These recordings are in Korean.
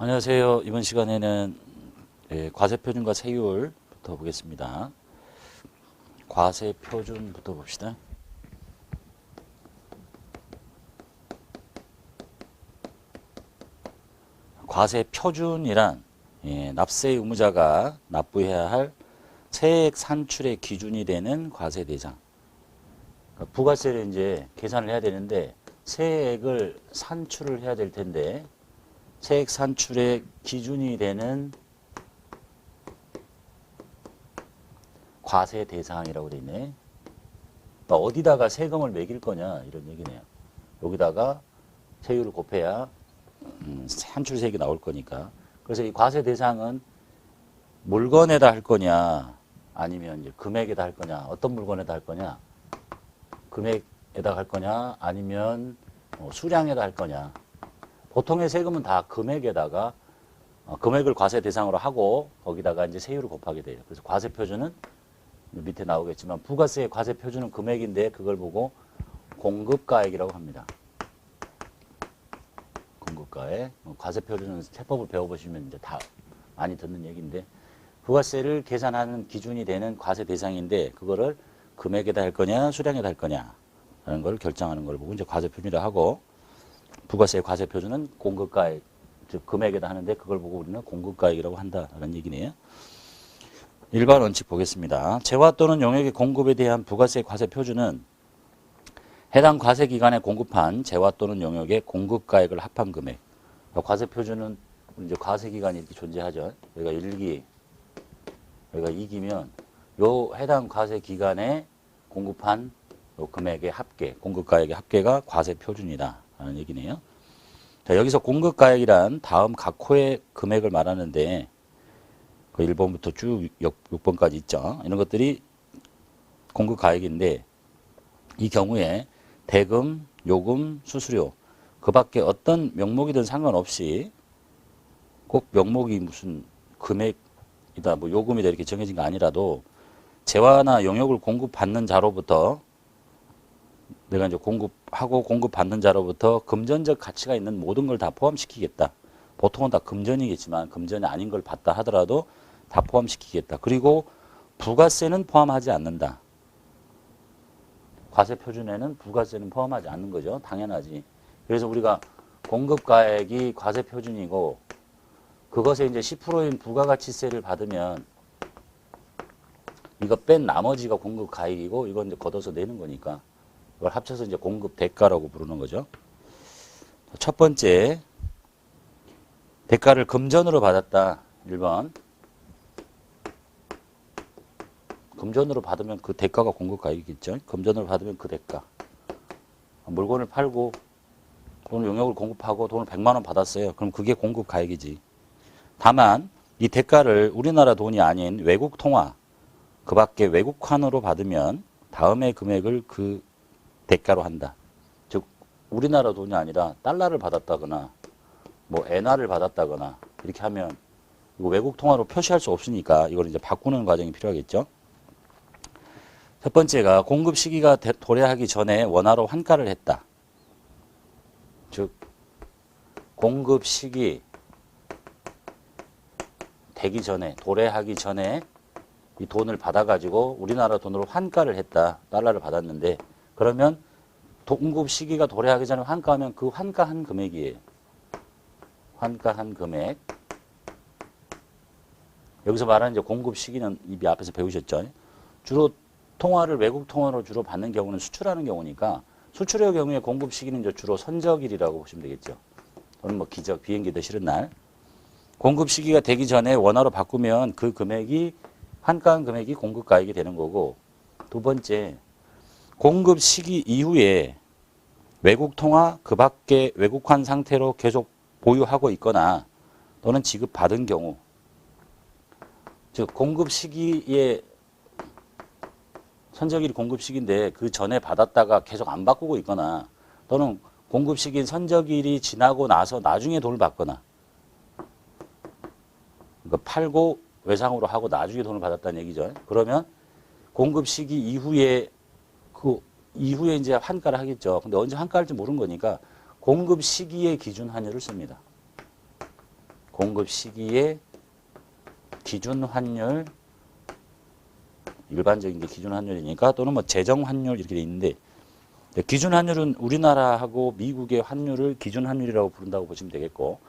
안녕하세요. 이번 시간에는 과세표준과 세율부터 보겠습니다. 과세표준부터 봅시다. 과세표준이란 납세 의무자가 납부해야 할 세액 산출의 기준이 되는 과세 대상. 그러니까 부가세를 이제 계산을 해야 되는데 세액을 산출을 해야 될 텐데 세액 산출의 기준이 되는 과세 대상이라고 되어 있네. 그러니까 어디다가 세금을 매길 거냐 이런 얘기네요. 여기다가 세율을 곱해야 산출세액이 나올 거니까. 그래서 이 과세 대상은 물건에다 할 거냐 아니면 이제 금액에다 할 거냐, 어떤 물건에다 할 거냐, 금액에다 할 거냐 아니면 수량에다 할 거냐. 보통의 세금은 다 금액에다가 금액을 과세 대상으로 하고 거기다가 이제 세율을 곱하게 돼요. 그래서 과세 표준은 밑에 나오겠지만 부가세의 과세 표준은 금액인데 그걸 보고 공급가액이라고 합니다. 공급가액. 과세 표준은 세법을 배워보시면 이제 다 많이 듣는 얘기인데 부가세를 계산하는 기준이 되는 과세 대상인데 그거를 금액에다 할 거냐 수량에다 할 거냐 라는 걸 결정하는 걸 보고 이제 과세 표준이라고 하고 부가세의 과세 표준은 공급가액, 즉 금액에다 하는데 그걸 보고 우리는 공급가액이라고 한다라는 얘기네요. 일반 원칙 보겠습니다. 재화 또는 용역의 공급에 대한 부가세 과세 표준은 해당 과세 기간에 공급한 재화 또는 용역의 공급가액을 합한 금액. 과세 표준은 이제 과세 기간이 이렇게 존재하죠. 여기가 1기, 여기가 2기면 요 해당 과세 기간에 공급한 요 금액의 합계, 공급가액의 합계가 과세 표준이다 라는 얘기네요. 자, 여기서 공급가액이란 다음 각 호의 금액을 말하는데 그 1번부터 쭉 6번까지 있죠. 이런 것들이 공급가액인데 이 경우에 대금, 요금, 수수료 그 밖에 어떤 명목이든 상관없이 꼭 명목이 무슨 금액이다, 뭐 요금이다 이렇게 정해진 거 아니라도 재화나 용역을 공급받는 자로부터 내가 이제 공급하고 공급받는 자로부터 금전적 가치가 있는 모든 걸 다 포함시키겠다. 보통은 다 금전이겠지만 금전이 아닌 걸 받다 하더라도 다 포함시키겠다. 그리고 부가세는 포함하지 않는다. 과세 표준에는 부가세는 포함하지 않는 거죠. 당연하지. 그래서 우리가 공급가액이 과세 표준이고 그것에 이제 10%인 부가가치세를 받으면 이거 뺀 나머지가 공급가액이고 이건 이제 걷어서 내는 거니까 이걸 합쳐서 이제 공급 대가라고 부르는 거죠. 첫 번째, 대가를 금전으로 받았다. 1번. 금전으로 받으면 그 대가가 공급가액이겠죠. 금전으로 받으면 그 대가. 물건을 팔고 돈을 용역을 공급하고 돈을 100만 원 받았어요. 그럼 그게 공급가액이지. 다만 이 대가를 우리나라 돈이 아닌 외국 통화, 그 밖에 외국환으로 받으면 다음의 금액을 그 대가로 한다. 즉 우리나라 돈이 아니라 달러를 받았다거나 뭐 엔화를 받았다거나 이렇게 하면 이거 외국 통화로 표시할 수 없으니까 이걸 이제 바꾸는 과정이 필요하겠죠. 첫 번째가 공급 시기가 도래하기 전에 원화로 환가를 했다. 즉 공급 시기 되기 전에 도래하기 전에 이 돈을 받아가지고 우리나라 돈으로 환가를 했다. 달러를 받았는데 그러면 공급 시기가 도래하기 전에 환가하면 그 환가한 금액이에요. 환가한 금액. 여기서 말하는 이제 공급 시기는 이 앞에서 배우셨죠. 주로 통화를 외국 통화로 주로 받는 경우는 수출하는 경우니까 수출의 경우에 공급 시기는 이제 주로 선적일이라고 보시면 되겠죠. 또는 뭐 기적, 비행기 더 싫은 날. 공급 시기가 되기 전에 원화로 바꾸면 그 금액이 환가한 금액이 공급가액이 되는 거고 두 번째 공급 시기 이후에 외국 통화 그 밖에 외국환 상태로 계속 보유하고 있거나 또는 지급받은 경우 즉 공급 시기에 선적일이 공급 시기인데 그 전에 받았다가 계속 안 바꾸고 있거나 또는 공급 시기인 선적일이 지나고 나서 나중에 돈을 받거나 그러니까 팔고 외상으로 하고 나중에 돈을 받았다는 얘기죠. 그러면 공급 시기 이후에 그 이후에 이제 환가를 하겠죠. 근데 언제 환가할지 모르는 거니까 공급 시기의 기준 환율을 씁니다. 공급 시기의 기준 환율, 일반적인 게 기준 환율이니까 또는 뭐 제정 환율 이렇게 돼 있는데 기준 환율은 우리나라하고 미국의 환율을 기준 환율이라고 부른다고 보시면 되겠고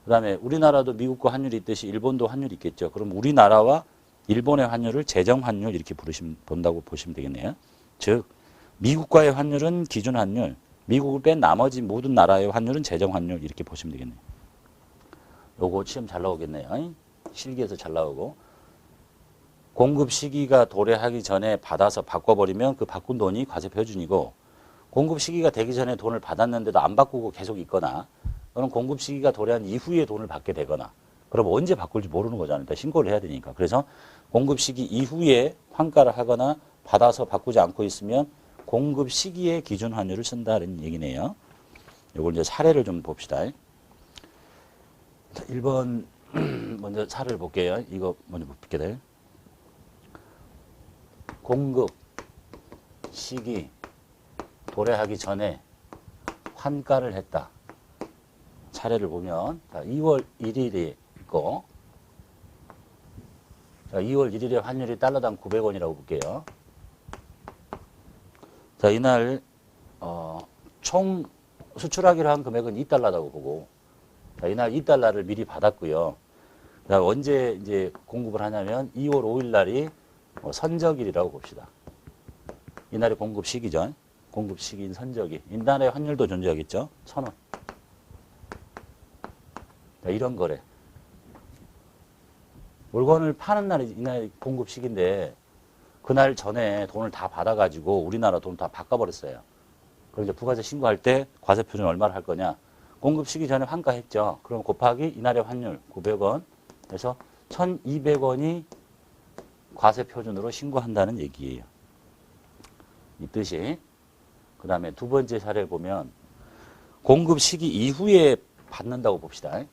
그다음에 우리나라도 미국과 환율이 있듯이 일본도 환율이 있겠죠. 그럼 우리나라와 일본의 환율을 제정 환율 이렇게 본다고 보시면 되겠네요. 즉 미국과의 환율은 기준 환율, 미국을 뺀 나머지 모든 나라의 환율은 제정 환율 이렇게 보시면 되겠네요. 요거 시험 잘 나오겠네요. 실기에서 잘 나오고 공급 시기가 도래하기 전에 받아서 바꿔버리면 그 바꾼 돈이 과세 표준이고 공급 시기가 되기 전에 돈을 받았는데도 안 바꾸고 계속 있거나 또는 공급 시기가 도래한 이후에 돈을 받게 되거나 그럼 언제 바꿀지 모르는 거잖아요. 일단 신고를 해야 되니까. 그래서 공급 시기 이후에 환가를 하거나 받아서 바꾸지 않고 있으면 공급 시기의 기준 환율을 쓴다는 얘기네요. 이걸 이제 사례를 좀 봅시다. 자, 1번 먼저 사례를 볼게요. 이거 먼저 볼게 돼. 공급 시기 도래하기 전에 환가를 했다. 사례를 보면 자, 2월 1일이 있고 자, 2월 1일에 환율이 달러당 900원이라고 볼게요. 자, 이날 총 수출하기로 한 금액은 2달러라고 보고 자, 이날 2달러를 미리 받았고요. 자, 언제 이제 공급을 하냐면 2월 5일 날이 선적일이라고 봅시다. 이날이 공급 시기죠. 공급 시기인 선적일. 이날의 환율도 존재하겠죠. 1,000원. 자, 이런 거래. 물건을 파는 날이 이날 공급 시기인데 그날 전에 돈을 다 받아가지고 우리나라 돈을 다 바꿔버렸어요. 그럼 이제 부가세 신고할 때 과세 표준 얼마를 할 거냐? 공급 시기 전에 환가했죠. 그럼 곱하기 이날의 환율 900원. 그래서 1,200원이 과세 표준으로 신고한다는 얘기예요. 이 뜻이. 그 다음에 두 번째 사례를 보면 공급 시기 이후에 받는다고 봅시다.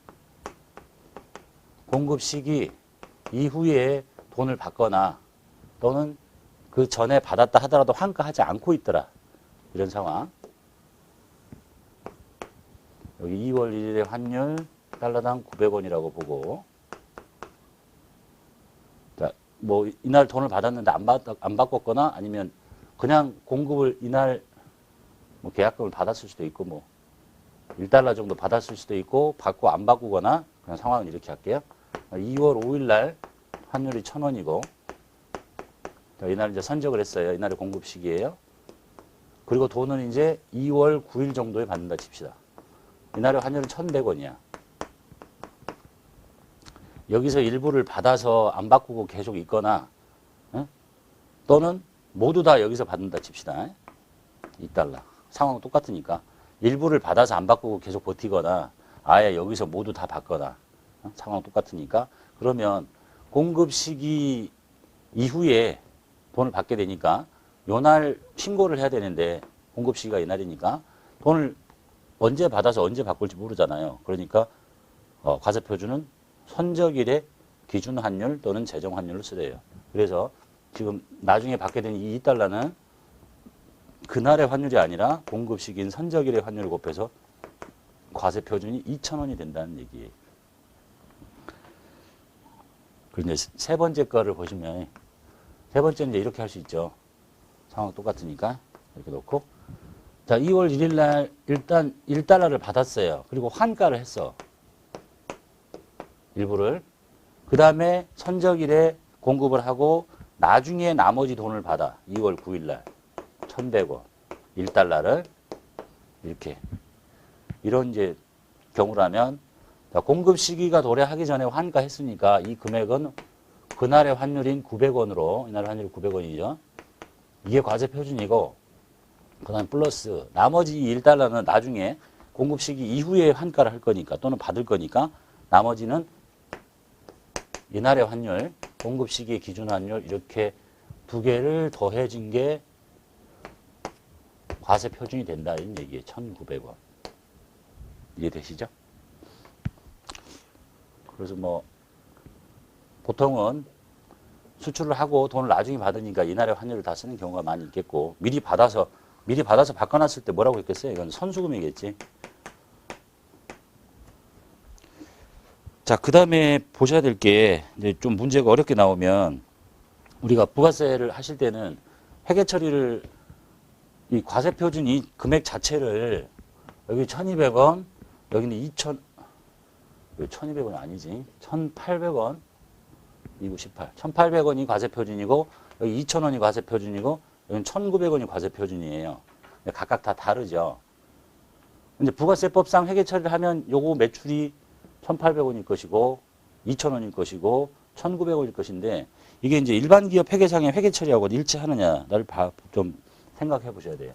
공급 시기 이후에 돈을 받거나 또는 그 전에 받았다 하더라도 환가하지 않고 있더라. 이런 상황. 여기 2월 1일의 환율 달러당 900원이라고 보고 자, 뭐 이날 돈을 받았는데 안 바꿨거나 아니면 그냥 공급을 이날 뭐 계약금을 받았을 수도 있고 뭐 1달러 정도 받았을 수도 있고 받고 안 바꾸거나 그냥 상황을 이렇게 할게요. 2월 5일 날 환율이 1,000원이고 자, 이날 이제 선적을 했어요. 이날이 공급 시기예요. 그리고 돈은 이제 2월 9일 정도에 받는다 칩시다. 이날의 환율은 1,100원이야. 여기서 일부를 받아서 안 바꾸고 계속 있거나 또는 모두 다 여기서 받는다 칩시다. 2달러. 상황은 똑같으니까. 일부를 받아서 안 바꾸고 계속 버티거나 아예 여기서 모두 다 받거나 상황은 똑같으니까 그러면 공급 시기 이후에 돈을 받게 되니까 요날 신고를 해야 되는데 공급 시기가 이날이니까 돈을 언제 받아서 언제 바꿀지 모르잖아요. 그러니까 과세 표준은 선적일의 기준 환율 또는 제정 환율을 쓰래요. 그래서 지금 나중에 받게 되는 이 2달러는 그날의 환율이 아니라 공급 시기인 선적일의 환율을 곱해서 과세 표준이 2,000원이 된다는 얘기예요. 그리고 이제 세 번째 거를 보시면 세 번째는 이제 이렇게 할 수 있죠. 상황 똑같으니까 이렇게 놓고 자 2월 1일 날 일단 1달러를 받았어요. 그리고 환가를 했어. 일부를. 그 다음에 선적일에 공급을 하고 나중에 나머지 돈을 받아. 2월 9일 날 1,100원 1달러를 이렇게 이런 이제 경우라면 공급 시기가 도래하기 전에 환가했으니까 이 금액은 그날의 환율인 900원으로 이날의 환율이 900원이죠. 이게 과세 표준이고 그 다음 플러스 나머지 1달러는 나중에 공급 시기 이후에 환가를 할 거니까 또는 받을 거니까 나머지는 이날의 환율, 공급 시기 기준 환율 이렇게 두 개를 더해진 게 과세 표준이 된다는 얘기예요. 1,900원. 이해되시죠? 그래서 뭐 보통은 수출을 하고 돈을 나중에 받으니까 이날의 환율을 다 쓰는 경우가 많이 있겠고 미리 받아서 바꿔놨을 때 뭐라고 했겠어요? 이건 선수금이겠지. 자, 그 다음에 보셔야 될 게, 이제 좀 문제가 어렵게 나오면, 우리가 부가세를 하실 때는 회계 처리를, 이 과세 표준 이 금액 자체를, 여기 1200원, 여기는 1200원 아니지. 1800원, 298. 1800원이 과세 표준이고, 여기 2000원이 과세 표준이고, 여기는 1900원이 과세 표준이에요. 각각 다 다르죠. 이제 부가세법상 회계 처리를 하면 요거 매출이 1,800원일 것이고 2,000원일 것이고 1,900원일 것인데 이게 이제 일반 기업 회계상의 회계 처리하고 일치하느냐를 좀 생각해 보셔야 돼요.